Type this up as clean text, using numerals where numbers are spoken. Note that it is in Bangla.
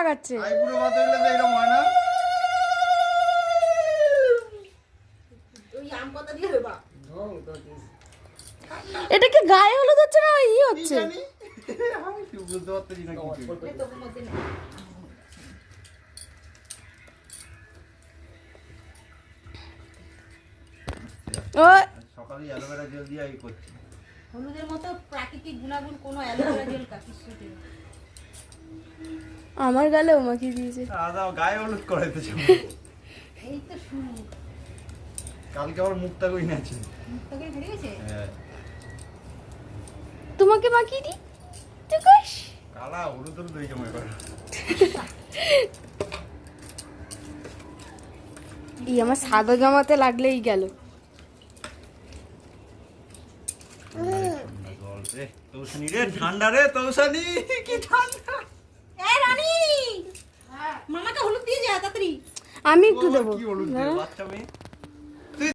লাগাচ্ছে। আইবুড়ো ভাত হইলে তো এরকম হয় না। ওই আম পাতা দিয়ে হবে বা এটা কি গায়ে হলুদ হচ্ছে না ই হচ্ছে? জানি আমি কি বুঝতে পারতেছি না কিছু। তোর মধ্যে নেই ও সকালে অ্যালোভেরা জেল দিয়ে এই করছি। হলুদের মতো প্রাকৃতিক গুণাগুণ কোনো অ্যালোভেরা জেল কাকিসতে আমার গালেও মাখিয়ে দিয়েছে। আদা গায়ে হলুদ করাইতেছে। এই তো শুরু কালকে আমার মুখটা কই নাছে। তোকে ঘুরে গেছে হ্যাঁ তোমাকে মাখিয়ে দি তুকাশ। কালা হলুদ হলুদ হয়ে জমে করে। এই আমার সাদা জামাতে লাগলেই গেল। তৌসানি রে ঠান্ডা রে তৌসানি কি ঠান্ডা। এ রানী মামাকে হলুদ দিয়ে যা তাড়াতাড়ি আমি একটু দেবো। কি হলুদ না? দিয়ে বাচ্চা মেয়ে।